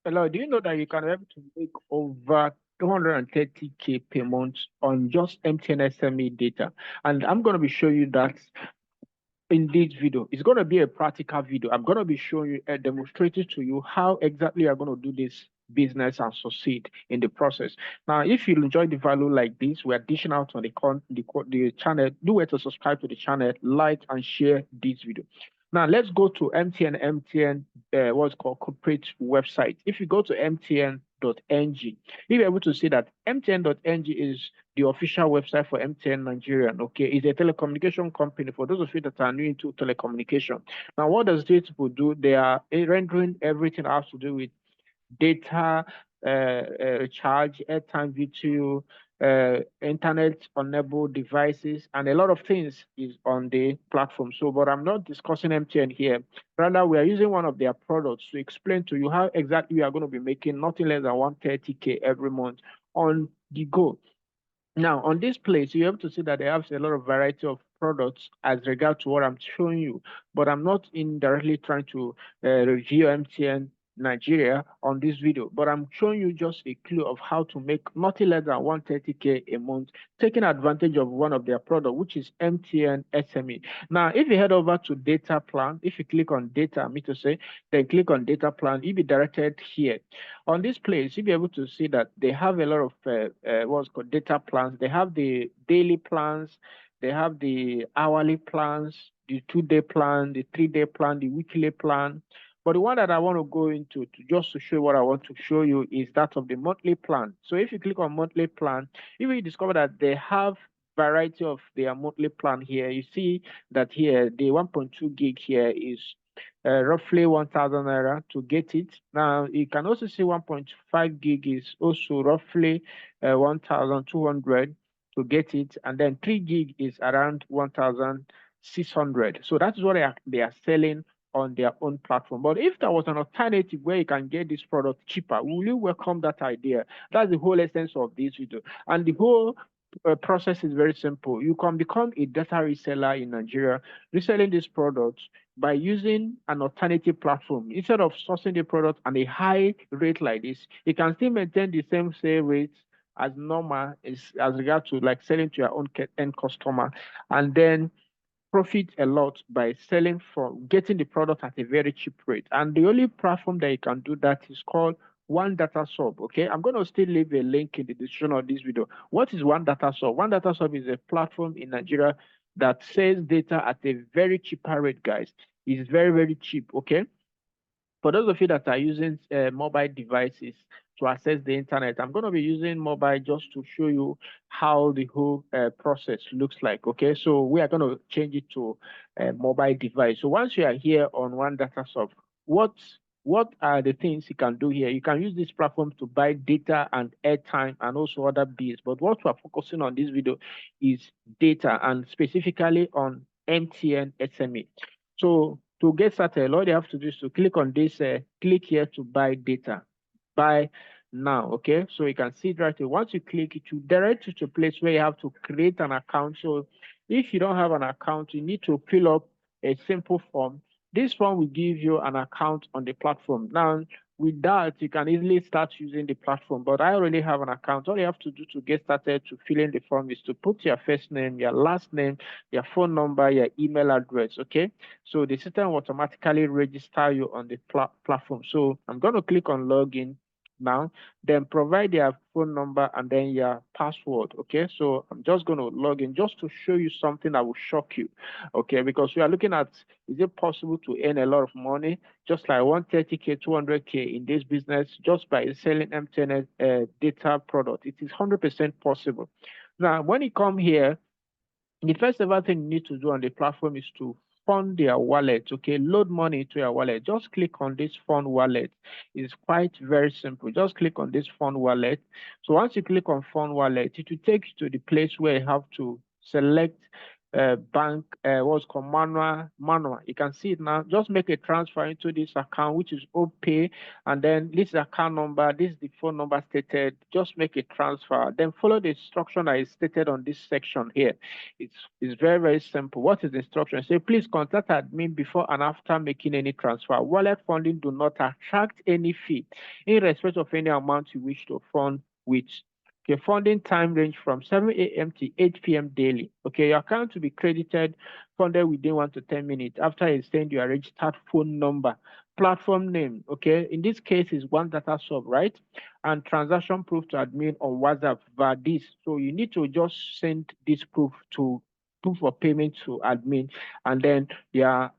Hello, do you know that you can be able to make over 230K per month on just MTN SME data? And I'm going to be showing you that in this video. It's going to be a practical video. I'm going to be showing you, demonstrating to you how exactly you're going to do this business and succeed in the process. Now, if you enjoy the value like this, we're dishing out on the channel. Do wait to subscribe to the channel, like and share this video. Now, let's go to MTN, what's called corporate website. If you go to mtn.ng, you'll be able to see that mtn.ng is the official website for MTN Nigeria. Okay, it's a telecommunication company. For those of you that are new into telecommunication, now what does these people do? They are rendering everything that has to do with data, charge, airtime, VTU, internet-enabled devices, and a lot of things is on the platform. So, but I'm not discussing MTN here. Rather, we are using one of their products to explain to you how exactly we are going to be making nothing less than 130K every month on the go. Now, on this place, you have to see that they have a lot of variety of products as regard to what I'm showing you, but I'm not indirectly trying to review MTN Nigeria on this video, but I'm showing you just a clue of how to make nothing less than 130K a month, taking advantage of one of their products, which is MTN SME. Now, if you head over to data plan, if you click on data, then click on data plan, you'll be directed here. On this place, you'll be able to see that they have a lot of what's called data plans. They have the daily plans, they have the hourly plans, the 2-day plan, the 3-day plan, the weekly plan. But the one that I want to go into just to show what I want to show you is that of the monthly plan. So if you click on monthly plan, you will discover that they have variety of their monthly plan here. You see that here the 1.2 gig here is roughly 1,000 naira to get it. Now you can also see 1.5 gig is also roughly 1,200 to get it, and then 3 gig is around 1,600. So that's what they are selling on their own platform. But if there was an alternative where you can get this product cheaper, will you welcome that idea? That's the whole essence of this video. And the whole process is very simple. You can become a data reseller in Nigeria, reselling these products by using an alternative platform. Instead of sourcing the product at a high rate like this, you can still maintain the same sale rates as normal as regard to like selling to your own end customer, and then profit a lot by selling from getting the product at a very cheap rate. And the only platform that you can do that is called One Data Sub. Okay, I'm going to still leave a link in the description of this video. What is One Data Sub? One Data Sub is a platform in Nigeria that sells data at a very cheaper rate, guys. It's very, very cheap. Okay. For those of you that are using mobile devices to access the internet, I'm going to be using mobile just to show you how the whole process looks like. Okay, so we are going to change it to a mobile device. So once you are here on One Data Sub, what are the things you can do here? You can use this platform to buy data and airtime and also other bills. But what we're focusing on this video is data, and specifically on MTN SME. So to get started, all you have to do is to click on this, click here to buy data. Buy now, okay? So you can see it right here. Once you click it, will direct you to a place where you have to create an account. So if you don't have an account, you need to fill up a simple form. This form will give you an account on the platform. Now, with that, you can easily start using the platform. But I already have an account. All you have to do to get started to fill in the form is to put your first name, your last name, your phone number, your email address, okay? So the system will automatically register you on the platform. So I'm going to click on login now, then provide your phone number and then your password. Okay, so I'm just going to log in just to show you something that will shock you. Okay, because we are looking at, is it possible to earn a lot of money just like 130K, 200K in this business just by selling MTN data product? It is 100% possible. Now, when you come here, the first ever thing you need to do on the platform is to fund their wallet. Okay, load money into your wallet. Just click on this fund wallet. It's quite very simple. Just click on this fund wallet. So once you click on fund wallet, it will take you to the place where you have to select bank, what's called manual. You can see it now. Just make a transfer into this account, which is OPay, and then this is the account number, this is the phone number stated. Just make a transfer, then follow the instruction that is stated on this section here. It's very, very simple. What is the instruction? Say, please contact admin before and after making any transfer. Wallet funding do not attract any fee in respect of any amount you wish to fund with. Okay, funding time range from 7 a.m. to 8 p.m. daily. Okay, your account will be credited, funded within 1 to 10 minutes after you send your registered phone number. Platform name, okay, in this case is One Data Sub, right? And transaction proof to admin on WhatsApp via this. So you need to just send this proof of payment to admin, and then your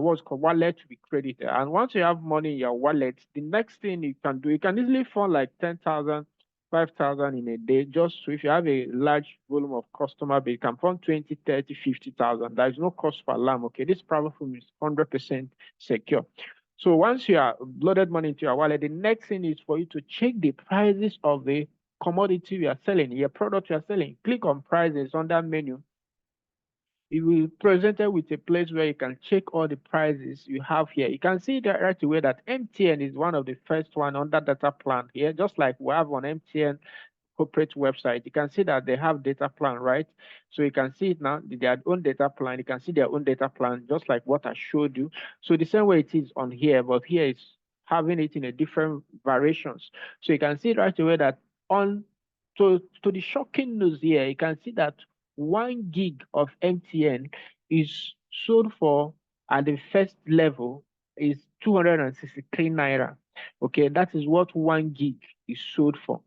what's called wallet to be credited. And once you have money in your wallet, the next thing you can do, you can easily fund like 10,000. 5,000 in a day. Just so if you have a large volume of customer base, you can fund 20, 30, 50,000. There is no cost per alarm. Okay, this platform is 100% secure. So once you are loaded money into your wallet, the next thing is for you to check the prices of the commodity you are selling, your product you are selling. Click on prices on that menu. It will be presented with a place where you can check all the prices you have here. You can see that right away that MTN is one of the first one on that data plan here, just like we have on MTN corporate website. You can see that they have data plan, right? So you can see it now, their own data plan. You can see their own data plan, just like what I showed you. So the same way it is on here, but here it's having it in a different variations. So you can see right away that on to the shocking news here, you can see that 1 gig of MTN is sold for at the first level is 263 naira. Okay, that is what 1 gig is sold for.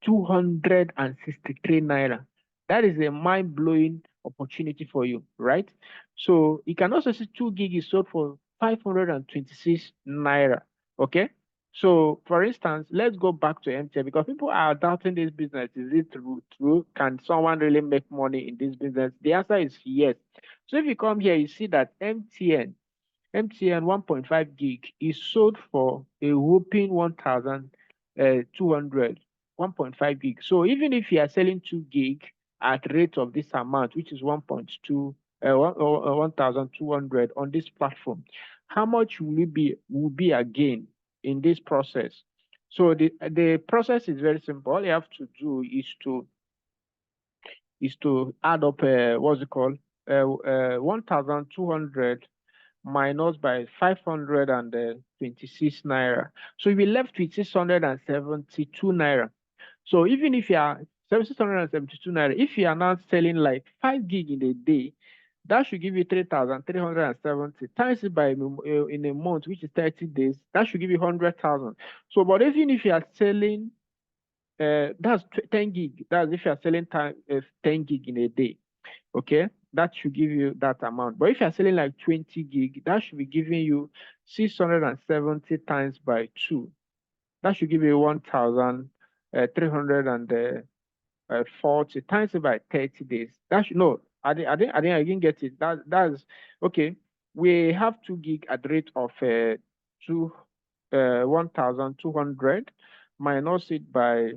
263 naira. That is a mind-blowing opportunity for you, right? So you can also see 2 gig is sold for 526 naira. Okay. So for instance, let's go back to MTN because people are doubting this business. Is it true? Can someone really make money in this business? The answer is yes. So if you come here, you see that MTN 1.5 gig is sold for a whopping 1,200, 1.5 gig. So even if you are selling 2 gig at rate of this amount, which is 1,200 on this platform, how much will be again in this process? So the process is very simple. All you have to do is to add up what's it called 1,200 minus by 526 naira. So you'll be left with 672 naira. So even if you are 672 naira, if you are now selling like 5 gig in a day, that should give you 3,370 times it by in a month, which is 30 days. That should give you 100,000. So, but even if you are selling, that's 10 gig. That's if you are selling 10 gig in a day. Okay, that should give you that amount. But if you're selling like 20 gig, that should be giving you 670 times by 2. That should give you 1,340 times by 30 days. That should no, I didn't get it. That's okay. We have 2 gig at the rate of 1,200 minus it by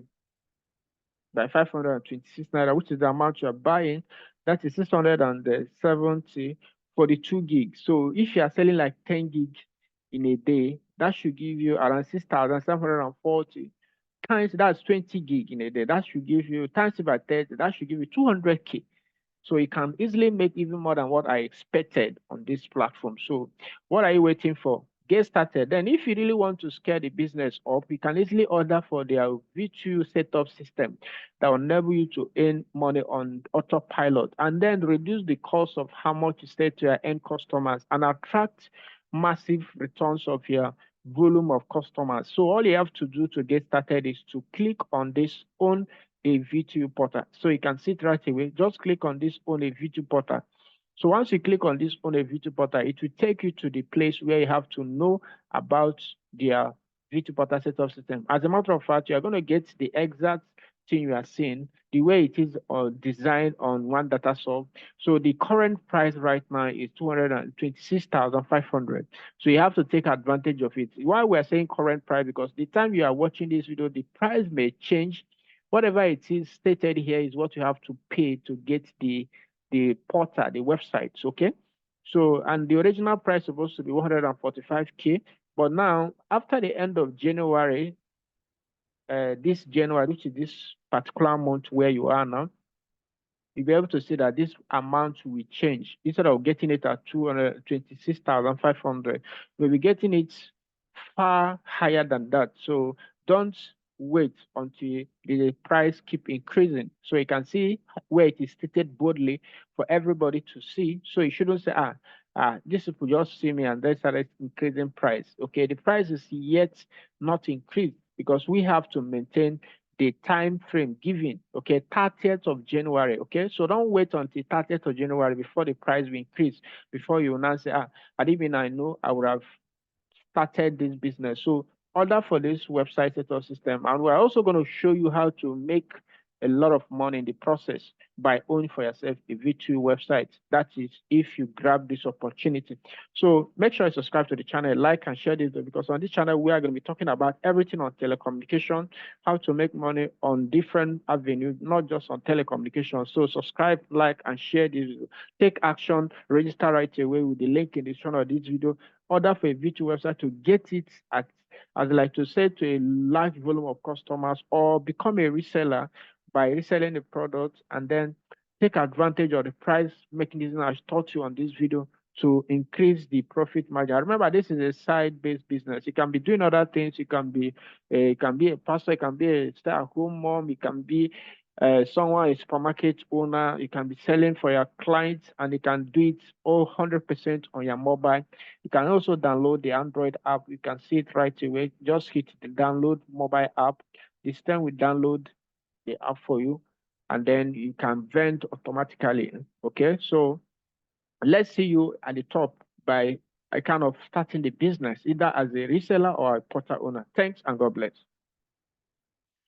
526 naira, which is the amount you are buying. That is 670 for the 2 gig. So if you are selling like 10 gig in a day, that should give you around 6,740 times, that's 20 gig in a day. That should give you times by 30, that should give you 200K. So you can easily make even more than what I expected on this platform. So what are you waiting for? Get started. Then if you really want to scale the business up, you can easily order for their VTU setup system that will enable you to earn money on autopilot and then reduce the cost of how much you sell to your end customers and attract massive returns of your volume of customers. So all you have to do to get started is to click on this Own a VTU portal. So you can see it right away. Just click on this Own a VTU portal. So once you click on this Own a VTU portal, it will take you to the place where you have to know about their VTU portal setup system. As a matter of fact, you are going to get the exact thing you are seeing, the way it is designed on One Data Sub. So the current price right now is 226,500. So you have to take advantage of it. Why we're saying current price, because the time you are watching this video, the price may change whatever it is stated here is what you have to pay to get the portal, the websites, okay? So, and the original price is supposed to be 145K, but now after the end of January, this January, which is this particular month where you are now, you'll be able to see that this amount will change. Instead of getting it at 226,500, we'll be getting it far higher than that. So don't wait until the price keep increasing. So you can see where it is stated boldly for everybody to see. So you shouldn't say, these people just see me and they started increasing price. Okay, the price is yet not increased because we have to maintain the time frame given, okay, 30th of January, okay? So don't wait until 30th of January before the price will increase, before you now say, I didn't I know I would have started this business. So order for this website setup system. And we're also going to show you how to make a lot of money in the process by owning for yourself a VTU website. That is if you grab this opportunity. So make sure you subscribe to the channel, like and share this video, because on this channel, we are going to be talking about everything on telecommunication, how to make money on different avenues, not just on telecommunication. So subscribe, like, and share this video. Take action, register right away with the link in the description of this video. Order for a VTU website to get it at, as I like to say, to a large volume of customers, or become a reseller by reselling the product and then take advantage of the price mechanism I taught you on this video to increase the profit margin. Remember, this is a side-based business. You can be doing other things. You can be a pastor, you can be a stay-at-home mom, you can be someone, a supermarket owner. You can be selling for your clients, and you can do it all 100% on your mobile. You can also download the Android app. You can see it right away. Just hit the download mobile app. This time we download the app for you, and then you can vent automatically. Okay, so let's see you at the top by kind of starting the business, either as a reseller or a portal owner. Thanks, and God bless.